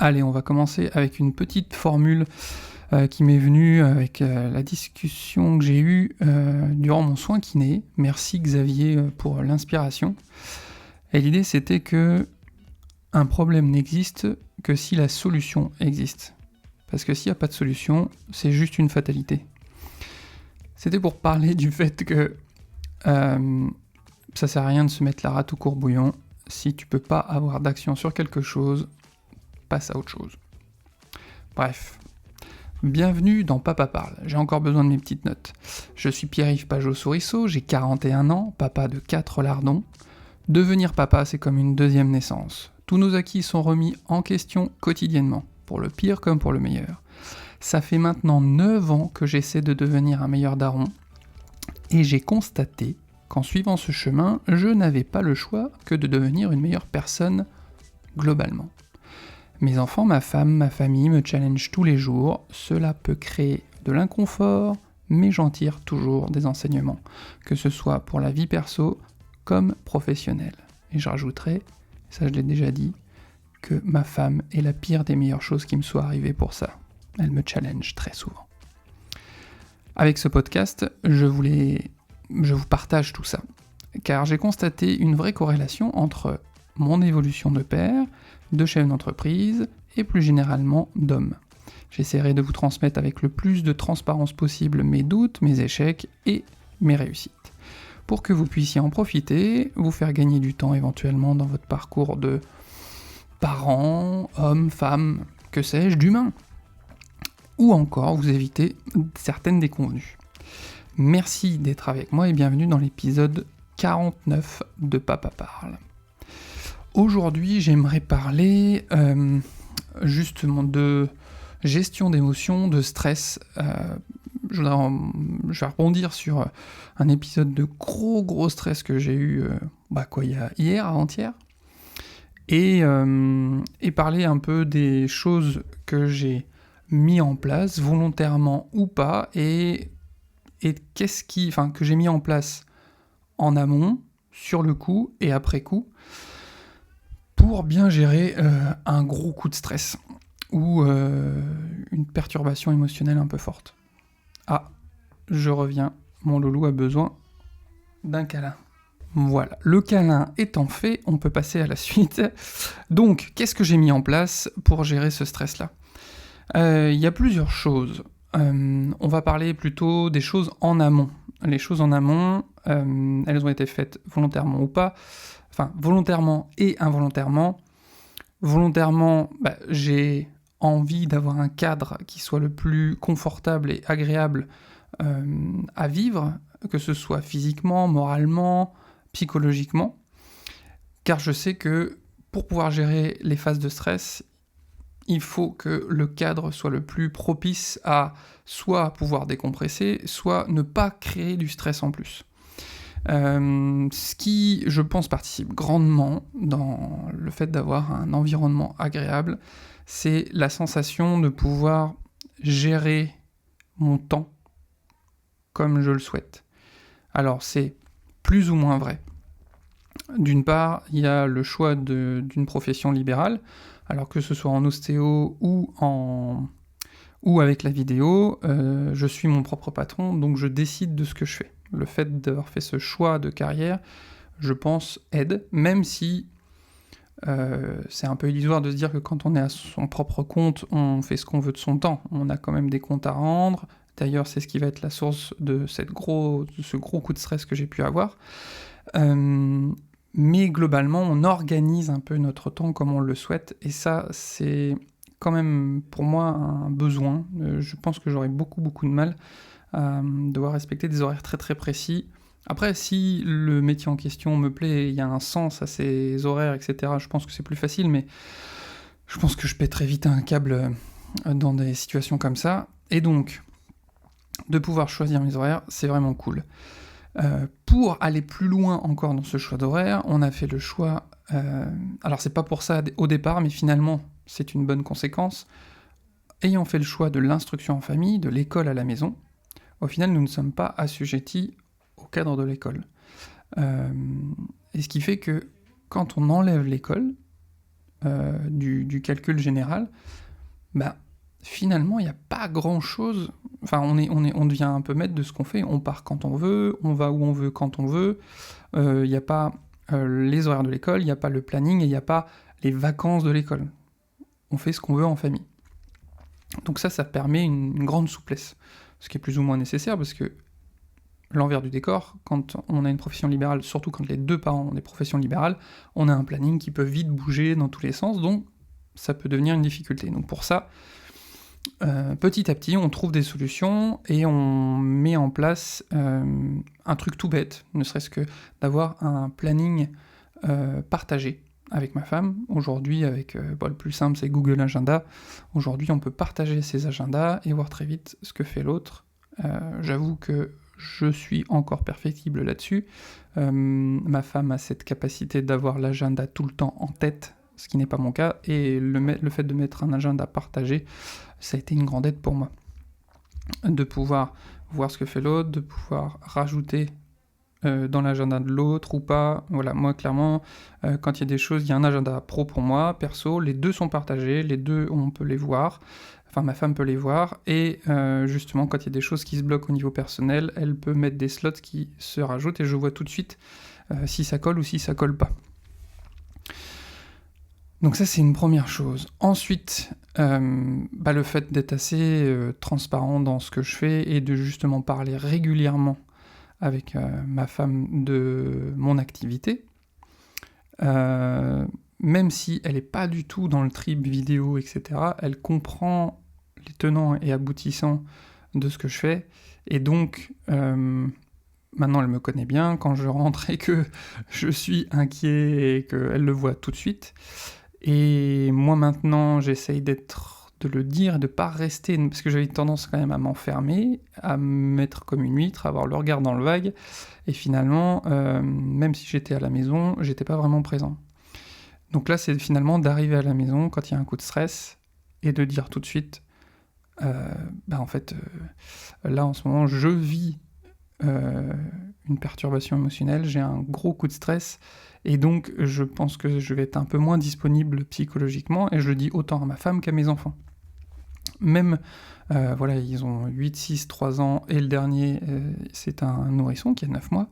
Allez, on va commencer avec une petite formule qui m'est venue avec la discussion que j'ai eue durant mon soin kiné. Merci Xavier pour l'inspiration. Et l'idée c'était que un problème n'existe que si la solution existe. Parce que s'il n'y a pas de solution, c'est juste une fatalité. C'était pour parler du fait que ça sert à rien de se mettre la rate au courbouillon. Si tu peux pas avoir d'action sur quelque chose, passe à autre chose. Bref. Bienvenue dans Papa Parle. J'ai encore besoin de mes petites notes. Je suis Pierre-Yves Pajot-Sourisseau, j'ai 41 ans, papa de 4 lardons. Devenir papa, c'est comme une deuxième naissance. Tous nos acquis sont remis en question quotidiennement, pour le pire comme pour le meilleur. Ça fait maintenant 9 ans que j'essaie de devenir un meilleur daron, et j'ai constaté qu'en suivant ce chemin, je n'avais pas le choix que de devenir une meilleure personne globalement. Mes enfants, ma femme, ma famille me challengent tous les jours, cela peut créer de l'inconfort, mais j'en tire toujours des enseignements, que ce soit pour la vie perso comme professionnelle. Et je rajouterai, ça je l'ai déjà dit, que ma femme est la pire des meilleures choses qui me soient arrivées pour ça. Elle me challenge très souvent. Avec ce podcast, je vous partage tout ça, car j'ai constaté une vraie corrélation entre mon évolution de père, de chef d'entreprise et plus généralement d'homme. J'essaierai de vous transmettre avec le plus de transparence possible mes doutes, mes échecs et mes réussites, pour que vous puissiez en profiter, vous faire gagner du temps éventuellement dans votre parcours de parents, hommes, femmes, que sais-je, d'humains, ou encore vous éviter certaines déconvenues. Merci d'être avec moi et bienvenue dans l'épisode 49 de Papa Parle. Aujourd'hui, j'aimerais parler justement de gestion d'émotions, de stress. Je vais rebondir sur un épisode de gros stress que j'ai eu hier, avant-hier, et parler un peu des choses que j'ai mis en place, volontairement ou pas, et que j'ai mis en place en amont, sur le coup et après coup, pour bien gérer un gros coup de stress ou une perturbation émotionnelle un peu forte. Ah, je reviens, mon loulou a besoin d'un câlin. Voilà, le câlin étant fait, on peut passer à la suite. Donc, qu'est-ce que j'ai mis en place pour gérer ce stress-là ? Il y a plusieurs choses. On va parler plutôt des choses en amont. Les choses en amont, elles ont été faites volontairement ou pas. Enfin, volontairement et involontairement. Volontairement, j'ai envie d'avoir un cadre qui soit le plus confortable et agréable à vivre, que ce soit physiquement, moralement, psychologiquement, car je sais que pour pouvoir gérer les phases de stress, il faut que le cadre soit le plus propice à soit pouvoir décompresser, soit ne pas créer du stress en plus. Ce qui, je pense, participe grandement dans le fait d'avoir un environnement agréable, c'est la sensation de pouvoir gérer mon temps comme je le souhaite. Alors, c'est plus ou moins vrai. D'une part, il y a le choix d'une profession libérale, alors que ce soit en ostéo ou avec la vidéo, je suis mon propre patron, donc je décide de ce que je fais. Le fait d'avoir fait ce choix de carrière, je pense, aide, même si c'est un peu illusoire de se dire que quand on est à son propre compte, on fait ce qu'on veut de son temps. On a quand même des comptes à rendre. D'ailleurs, c'est ce qui va être la source de ce gros coup de stress que j'ai pu avoir. Mais globalement, on organise un peu notre temps comme on le souhaite, et ça, c'est quand même pour moi un besoin. Je pense que j'aurais beaucoup de mal à devoir respecter des horaires très précis. Après, si le métier en question me plaît, il y a un sens à ces horaires, etc., je pense que c'est plus facile, mais je pense que je pèterais vite un câble dans des situations comme ça. Et donc, de pouvoir choisir mes horaires, c'est vraiment cool. Pour aller plus loin encore dans ce choix d'horaire, on a fait le choix... alors c'est pas pour ça au départ, mais finalement c'est une bonne conséquence. Ayant fait le choix de l'instruction en famille, de l'école à la maison, au final nous ne sommes pas assujettis au cadre de l'école. Et ce qui fait que quand on enlève l'école, du calcul général, bah, finalement, il n'y a pas grand-chose. Enfin, on devient un peu maître de ce qu'on fait. On part quand on veut, on va où on veut quand on veut. Il n'y a pas les horaires de l'école, il n'y a pas le planning et il n'y a pas les vacances de l'école. On fait ce qu'on veut en famille. Donc ça permet une grande souplesse, ce qui est plus ou moins nécessaire parce que l'envers du décor, quand on a une profession libérale, surtout quand les deux parents ont des professions libérales, on a un planning qui peut vite bouger dans tous les sens, donc ça peut devenir une difficulté. Donc pour ça, petit à petit, on trouve des solutions et on met en place un truc tout bête, ne serait-ce que d'avoir un planning partagé avec ma femme. Aujourd'hui, le plus simple, c'est Google Agenda. Aujourd'hui, on peut partager ses agendas et voir très vite ce que fait l'autre. J'avoue que je suis encore perfectible là-dessus. Ma femme a cette capacité d'avoir l'agenda tout le temps en tête, ce qui n'est pas mon cas, et le fait de mettre un agenda partagé, ça a été une grande aide pour moi. De pouvoir voir ce que fait l'autre, de pouvoir rajouter dans l'agenda de l'autre ou pas. Voilà, moi clairement, quand il y a des choses, il y a un agenda pro pour moi, perso, les deux sont partagés, les deux on peut les voir, enfin ma femme peut les voir, et justement quand il y a des choses qui se bloquent au niveau personnel, elle peut mettre des slots qui se rajoutent et je vois tout de suite si ça colle ou si ça colle pas. Donc ça c'est une première chose. Ensuite, le fait d'être assez transparent dans ce que je fais et de justement parler régulièrement avec ma femme de mon activité, même si elle n'est pas du tout dans le trip vidéo, etc., elle comprend les tenants et aboutissants de ce que je fais, et donc maintenant elle me connaît bien, quand je rentre et que je suis inquiet et qu'elle le voit tout de suite, et moi maintenant j'essaye de le dire et de pas rester, parce que j'avais tendance quand même à m'enfermer, à me mettre comme une huître, à avoir le regard dans le vague, et finalement, même si j'étais à la maison, j'étais pas vraiment présent. Donc là, c'est finalement d'arriver à la maison quand il y a un coup de stress, et de dire tout de suite, là en ce moment, je vis une perturbation émotionnelle, j'ai un gros coup de stress, et donc je pense que je vais être un peu moins disponible psychologiquement, et je le dis autant à ma femme qu'à mes enfants. Même, ils ont 8, 6, 3 ans, et le dernier, c'est un nourrisson qui a 9 mois.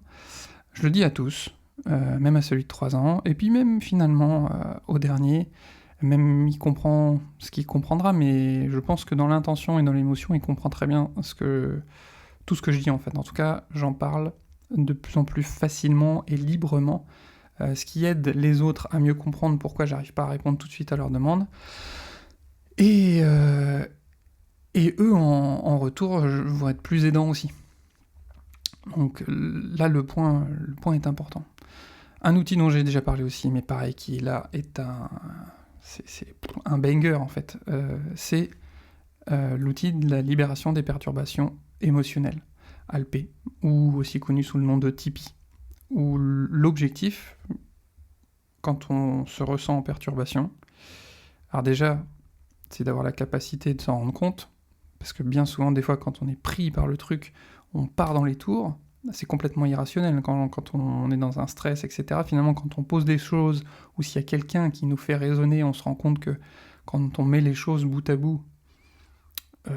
Je le dis à tous, même à celui de 3 ans, et puis même finalement au dernier, même il comprend ce qu'il comprendra, mais je pense que dans l'intention et dans l'émotion, il comprend très bien tout ce que je dis en fait. En tout cas, j'en parle de plus en plus facilement et librement, ce qui aide les autres à mieux comprendre pourquoi j'arrive pas à répondre tout de suite à leurs demandes. Et eux, en retour, vont être plus aidants aussi. Donc là, le point est important. Un outil dont j'ai déjà parlé aussi, mais pareil, qui là est c'est un banger en fait, c'est l'outil de la libération des perturbations émotionnelles, ALPE, ou aussi connu sous le nom de Tipeee, où l'objectif, quand on se ressent en perturbation, alors déjà, c'est d'avoir la capacité de s'en rendre compte, parce que bien souvent, des fois, quand on est pris par le truc, on part dans les tours, c'est complètement irrationnel, quand on est dans un stress, etc. Finalement, quand on pose des choses, ou s'il y a quelqu'un qui nous fait raisonner, on se rend compte que quand on met les choses bout à bout, on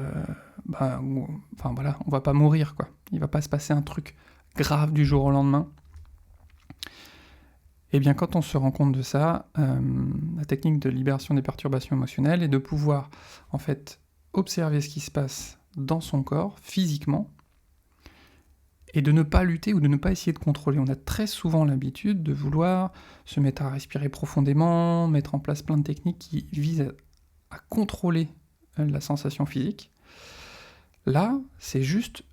va pas mourir, quoi. Il va pas se passer un truc grave du jour au lendemain. Et bien, quand on se rend compte de ça, la technique de libération des perturbations émotionnelles est de pouvoir, en fait, observer ce qui se passe dans son corps, physiquement, et de ne pas lutter ou de ne pas essayer de contrôler. On a très souvent l'habitude de vouloir se mettre à respirer profondément, mettre en place plein de techniques qui visent à contrôler la sensation physique. Là, c'est juste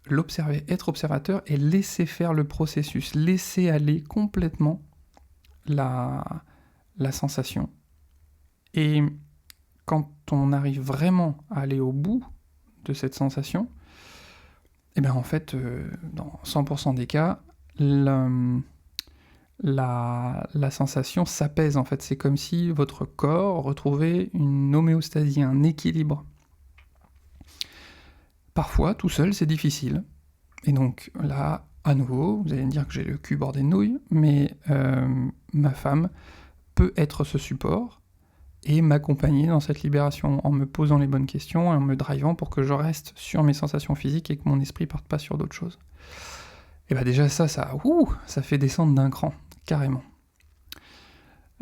l'observer, être observateur et laisser faire le processus, laisser aller complètement la sensation. Et quand on arrive vraiment à aller au bout de cette sensation, et bien en fait, dans 100% des cas, la sensation s'apaise. En fait, c'est comme si votre corps retrouvait une homéostasie, un équilibre. Parfois, tout seul, c'est difficile. Et donc là, à nouveau, vous allez me dire que j'ai le cul bordé de nouilles, mais ma femme peut être ce support, et m'accompagner dans cette libération en me posant les bonnes questions et en me drivant pour que je reste sur mes sensations physiques et que mon esprit parte pas sur d'autres choses. Et bah déjà ça fait descendre d'un cran, carrément.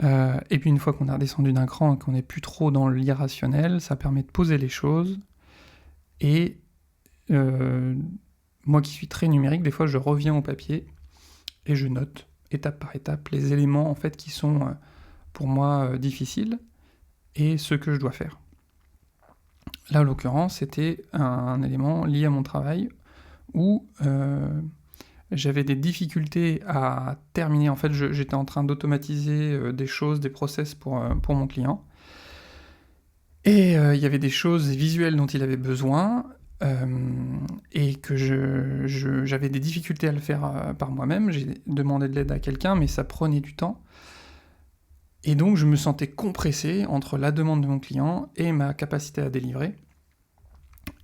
Et puis une fois qu'on a redescendu d'un cran et qu'on n'est plus trop dans l'irrationnel, ça permet de poser les choses. Et moi qui suis très numérique, des fois je reviens au papier et je note étape par étape les éléments en fait qui sont pour moi difficiles et ce que je dois faire. Là en l'occurrence c'était un élément lié à mon travail où j'avais des difficultés à terminer. En fait, j'étais en train d'automatiser des choses, des process pour mon client. Et il y avait des choses visuelles dont il avait besoin, et que j'avais des difficultés à le faire par moi-même. J'ai demandé de l'aide à quelqu'un, mais ça prenait du temps. Et donc, je me sentais compressé entre la demande de mon client et ma capacité à délivrer.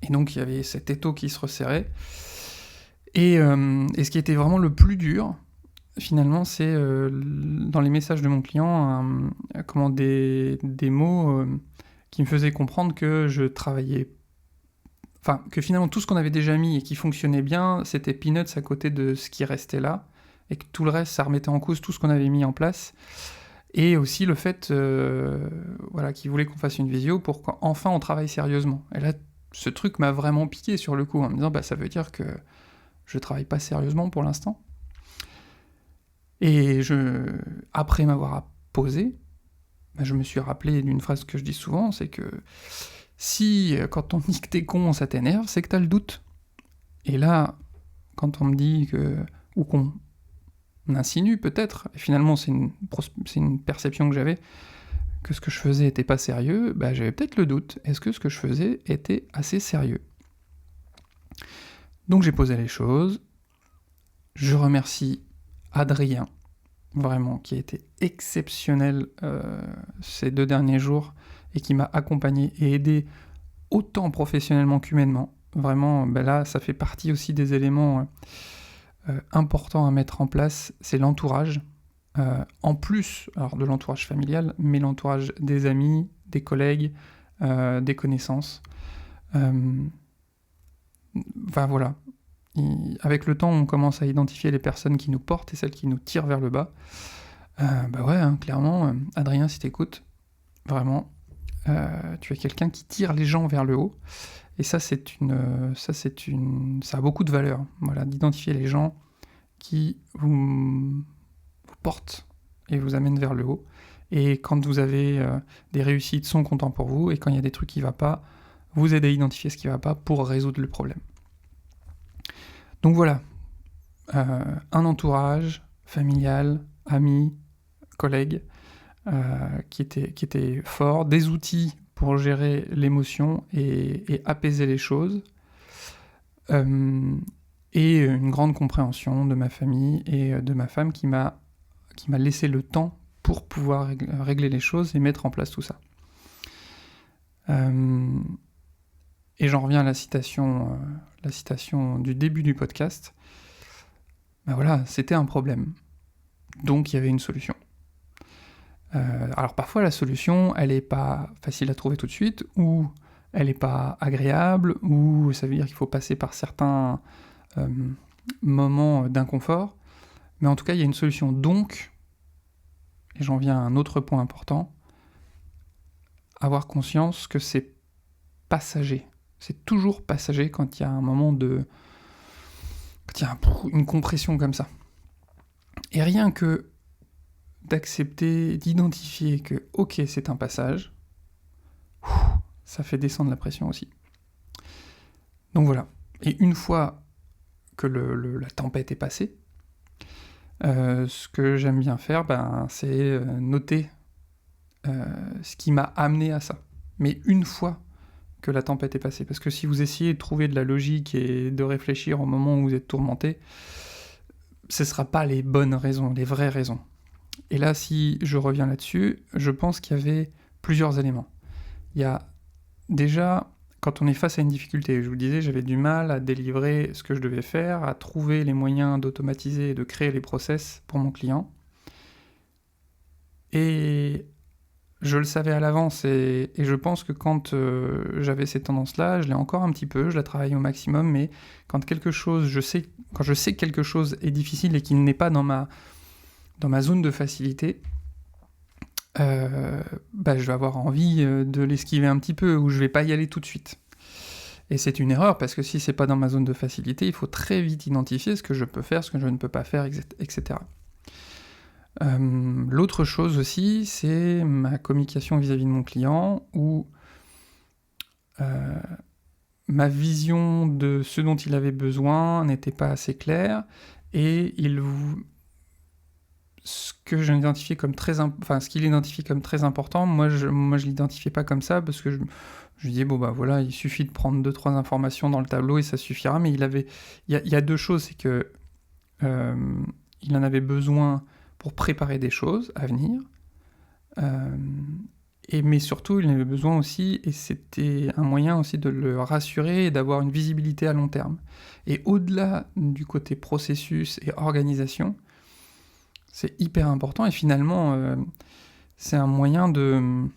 Et donc, il y avait cet étau qui se resserrait. Et ce qui était vraiment le plus dur, finalement, c'est dans les messages de mon client, des mots qui me faisaient comprendre que je travaillais... Enfin, que finalement, tout ce qu'on avait déjà mis et qui fonctionnait bien, c'était peanuts à côté de ce qui restait là, et que tout le reste, ça remettait en cause tout ce qu'on avait mis en place. Et aussi le fait qu'il voulait qu'on fasse une visio pour qu'enfin on travaille sérieusement. Et là, ce truc m'a vraiment piqué sur le coup, en me disant, ça veut dire que je travaille pas sérieusement pour l'instant. Et après m'avoir posé, je me suis rappelé d'une phrase que je dis souvent, c'est que si, quand on dit que t'es con, ça t'énerve, c'est que t'as le doute. Et là, quand on me dit ou qu'on insinue peut-être, et finalement c'est une perception que j'avais, que ce que je faisais était pas sérieux, j'avais peut-être le doute. Est-ce que ce que je faisais était assez sérieux ? Donc j'ai posé les choses. Je remercie Adrien, vraiment, qui a été exceptionnel ces 2 derniers jours et qui m'a accompagné et aidé autant professionnellement qu'humainement. Vraiment, là, ça fait partie aussi des éléments importants à mettre en place, c'est l'entourage. En plus de l'entourage familial, mais l'entourage des amis, des collègues, des connaissances. Voilà. Avec le temps, on commence à identifier les personnes qui nous portent et celles qui nous tirent vers le bas. Clairement, Adrien, si t'écoutes, vraiment, tu es quelqu'un qui tire les gens vers le haut. Et ça a beaucoup de valeur. Voilà, d'identifier les gens qui vous portent et vous amènent vers le haut. Et quand vous avez des réussites, sont contents pour vous. Et quand il y a des trucs qui ne vont pas, vous aidez à identifier ce qui ne va pas pour résoudre le problème. Donc voilà, un entourage familial, amis, collègues, qui était fort, des outils pour gérer l'émotion et apaiser les choses, et une grande compréhension de ma famille et de ma femme qui m'a laissé le temps pour pouvoir régler les choses et mettre en place tout ça. Et j'en reviens à la citation du début du podcast. C'était un problème. Donc il y avait une solution. Alors parfois la solution, elle n'est pas facile à trouver tout de suite, ou elle n'est pas agréable, ou ça veut dire qu'il faut passer par certains moments d'inconfort. Mais en tout cas, il y a une solution. Donc, et j'en viens à un autre point important, avoir conscience que c'est passager. C'est toujours passager quand il y a un moment quand il y a une compression comme ça. Et rien que d'accepter, d'identifier que, ok, c'est un passage, ça fait descendre la pression aussi. Donc voilà. Et une fois que la tempête est passée, ce que j'aime bien faire, c'est noter ce qui m'a amené à ça. Mais une fois que la tempête est passée. Parce que si vous essayez de trouver de la logique et de réfléchir au moment où vous êtes tourmenté, ce ne sera pas les bonnes raisons, les vraies raisons. Et là, si je reviens là-dessus, je pense qu'il y avait plusieurs éléments. Il y a déjà, quand on est face à une difficulté, je vous le disais, j'avais du mal à délivrer ce que je devais faire, à trouver les moyens d'automatiser et de créer les process pour mon client. Et je le savais à l'avance et je pense que quand j'avais ces tendances-là, je l'ai encore un petit peu, je la travaille au maximum, mais quand quand je sais que quelque chose est difficile et qu'il n'est pas dans ma zone de facilité, je vais avoir envie de l'esquiver un petit peu, ou je vais pas y aller tout de suite. Et c'est une erreur, parce que si c'est pas dans ma zone de facilité, il faut très vite identifier ce que je peux faire, ce que je ne peux pas faire, etc. L'autre chose aussi, c'est ma communication vis-à-vis de mon client, où ma vision de ce dont il avait besoin n'était pas assez claire, et ce qu'il identifie comme très important, moi je l'identifiais pas comme ça, parce que je disais, voilà, il suffit de prendre 2-3 informations dans le tableau et ça suffira, mais il y a deux choses, c'est que il en avait besoin pour préparer des choses à venir, mais surtout il en avait besoin aussi, et c'était un moyen aussi de le rassurer et d'avoir une visibilité à long terme. Et au-delà du côté processus et organisation, c'est hyper important, et finalement c'est un moyen de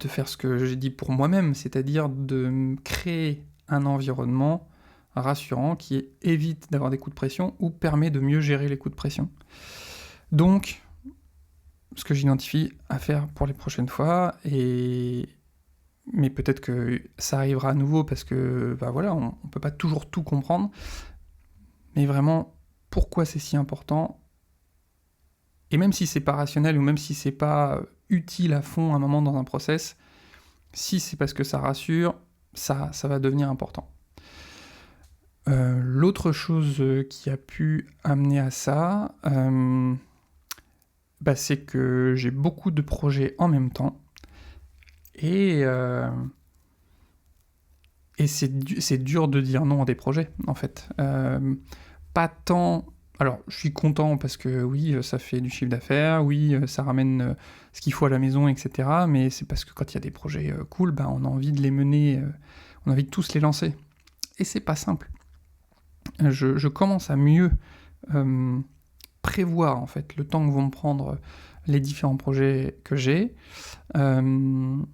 faire ce que j'ai dit pour moi-même, c'est-à-dire de créer un environnement rassurant qui évite d'avoir des coups de pression ou permet de mieux gérer les coups de pression. Donc, ce que j'identifie à faire pour les prochaines fois, mais peut-être que ça arrivera à nouveau parce que on peut pas toujours tout comprendre, mais vraiment pourquoi c'est si important, et même si c'est pas rationnel ou même si c'est pas utile à fond à un moment dans un process, si c'est parce que ça rassure, ça va devenir important. L'autre chose qui a pu amener à ça, c'est que j'ai beaucoup de projets en même temps, et c'est dur de dire non à des projets, en fait. Pas tant... Alors, je suis content parce que oui, ça fait du chiffre d'affaires, oui, ça ramène ce qu'il faut à la maison, etc. Mais c'est parce que quand il y a des projets cool, on a envie de les mener, on a envie de tous les lancer. Et c'est pas simple. Je commence à mieux prévoir, en fait, le temps que vont me prendre les différents projets que j'ai. Je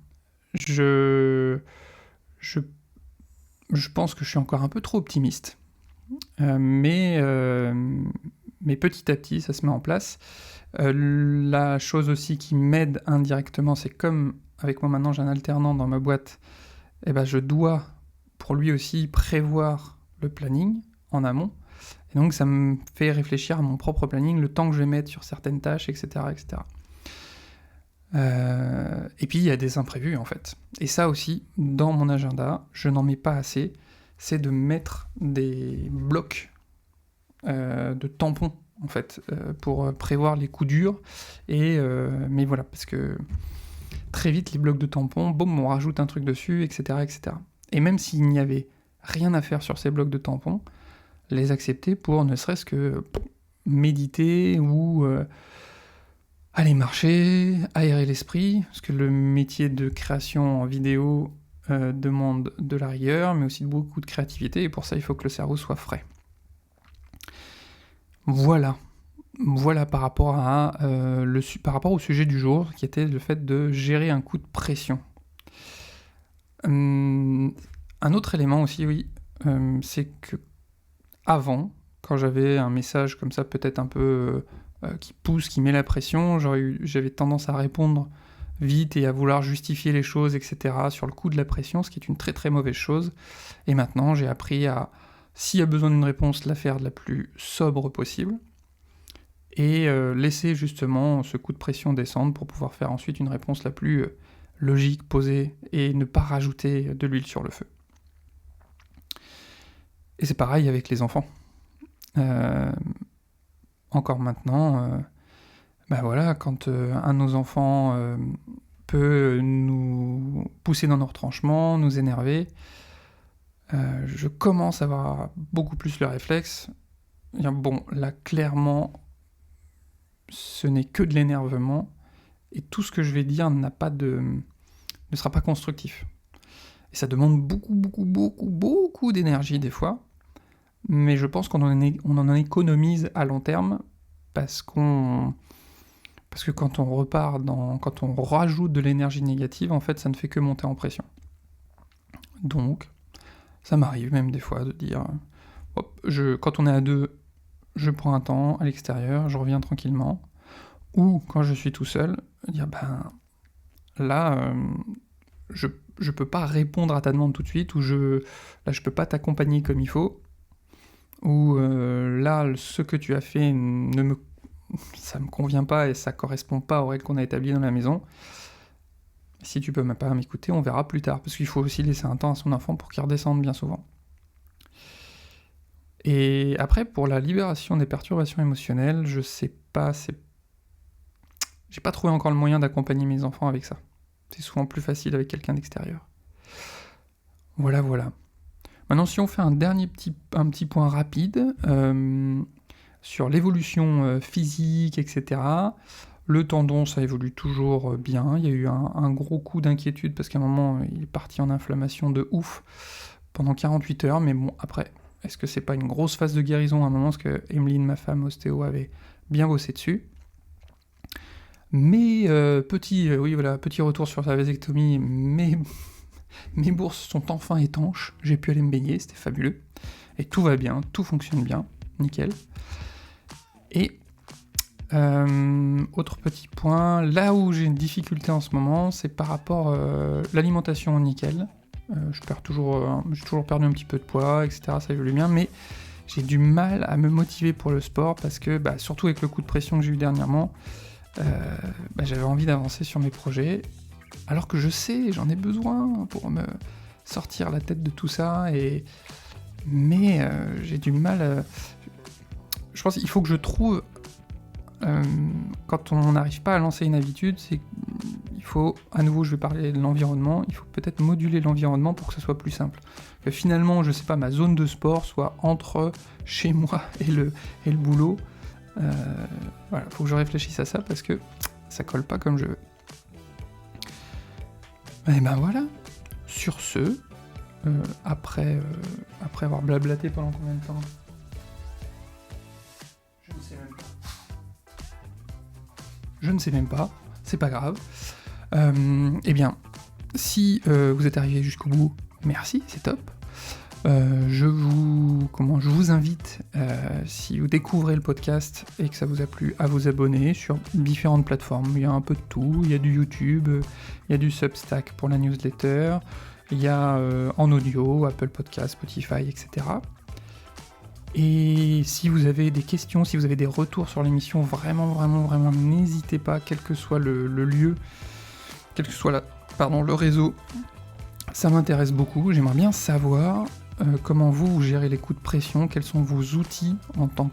pense que je suis encore un peu trop optimiste. Mais petit à petit, ça se met en place. La chose aussi qui m'aide indirectement, c'est comme avec moi maintenant j'ai un alternant dans ma boîte, je dois pour lui aussi prévoir le planning en amont. Et donc ça me fait réfléchir à mon propre planning, le temps que je vais mettre sur certaines tâches, etc. etc. Et puis il y a des imprévus en fait. Et ça aussi, dans mon agenda, je n'en mets pas assez, c'est de mettre des blocs de tampons en fait, pour prévoir les coups durs. Mais voilà, parce que très vite, les blocs de tampons, boum, on rajoute un truc dessus, etc. etc. Et même s'il n'y avait rien à faire sur ces blocs de tampons, les accepter pour ne serait-ce que méditer ou aller marcher, aérer l'esprit, parce que le métier de création en vidéo demande de la rigueur, mais aussi beaucoup de créativité, et pour ça, il faut que le cerveau soit frais. Voilà par rapport par rapport au sujet du jour, qui était le fait de gérer un coup de pression. Un autre élément aussi, oui, c'est que avant, quand j'avais un message comme ça, peut-être un peu qui pousse, qui met la pression, j'avais tendance à répondre vite et à vouloir justifier les choses, etc., sur le coup de la pression, ce qui est une très très mauvaise chose. Et maintenant, j'ai appris à, s'il y a besoin d'une réponse, la faire de la plus sobre possible, et laisser justement ce coup de pression descendre pour pouvoir faire ensuite une réponse la plus logique, posée, et ne pas rajouter de l'huile sur le feu. Et c'est pareil avec les enfants. Encore maintenant, quand un de nos enfants peut nous pousser dans nos retranchements, nous énerver, je commence à avoir beaucoup plus le réflexe. Bon, là, clairement, ce n'est que de l'énervement, et tout ce que je vais dire ne sera pas constructif. Et ça demande beaucoup d'énergie des fois, mais je pense qu'on en économise à long terme, parce qu'on Parce que quand on rajoute de l'énergie négative, en fait, ça ne fait que monter en pression. Donc, ça m'arrive même des fois de dire, quand on est à deux, je prends un temps à l'extérieur, je reviens tranquillement. Ou quand je suis tout seul, dire, là, je peux pas répondre à ta demande tout de suite, ou je peux pas t'accompagner comme il faut, ou là, ce que tu as fait ça me convient pas et ça correspond pas aux règles qu'on a établies dans la maison. Si tu peux même pas m'écouter, on verra plus tard, parce qu'il faut aussi laisser un temps à son enfant pour qu'il redescende bien souvent. Et après, pour la libération des perturbations émotionnelles, je sais pas, j'ai pas trouvé encore le moyen d'accompagner mes enfants avec ça. C'est souvent plus facile avec quelqu'un d'extérieur. Voilà. Maintenant, si on fait un petit point rapide sur l'évolution physique, etc., le tendon, ça évolue toujours bien. Il y a eu un gros coup d'inquiétude parce qu'à un moment, il est parti en inflammation de ouf pendant 48 heures. Mais bon, après, est-ce que c'est pas une grosse phase de guérison à un moment? Parce que Emeline, ma femme ostéo, avait bien bossé dessus. Mais petit retour sur sa vasectomie, mes bourses sont enfin étanches, j'ai pu aller me baigner, c'était fabuleux. Et tout va bien, tout fonctionne bien, nickel. Et autre petit point, là où j'ai une difficulté en ce moment, c'est par rapport à l'alimentation nickel. J'ai toujours perdu un petit peu de poids, etc. Ça évolue bien, mais j'ai du mal à me motiver pour le sport parce que, surtout avec le coup de pression que j'ai eu dernièrement, j'avais envie d'avancer sur mes projets, alors que je sais, j'en ai besoin pour me sortir la tête de tout ça, mais j'ai du mal. Je pense qu'il faut que je trouve, quand on n'arrive pas à lancer une habitude, c'est qu'il faut, à nouveau je vais parler de l'environnement, il faut peut-être moduler l'environnement pour que ce soit plus simple. Que finalement, je sais pas, ma zone de sport soit entre chez moi et le boulot. Voilà, faut que je réfléchisse à ça parce que ça colle pas comme je veux. Et voilà. Sur ce, après avoir blablaté pendant combien de temps? Je ne sais même pas, c'est pas grave. Si vous êtes arrivé jusqu'au bout, merci, c'est top. Je vous invite, si vous découvrez le podcast et que ça vous a plu, à vous abonner sur différentes plateformes. Il y a un peu de tout, il y a du YouTube, il y a du Substack pour la newsletter, il y a en audio, Apple Podcast, Spotify, etc. Et si vous avez des questions, si vous avez des retours sur l'émission, vraiment, n'hésitez pas, quel que soit le lieu, quel que soit le réseau, ça m'intéresse beaucoup. J'aimerais bien savoir comment vous gérez les coups de pression, quels sont vos outils en tant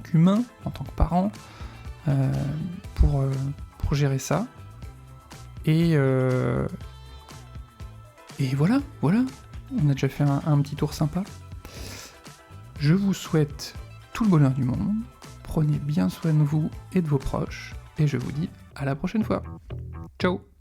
qu'humain, en tant que parent, pour gérer ça. Et voilà, on a déjà fait un petit tour sympa. Je vous souhaite tout le bonheur du monde, prenez bien soin de vous et de vos proches, et je vous dis à la prochaine fois. Ciao!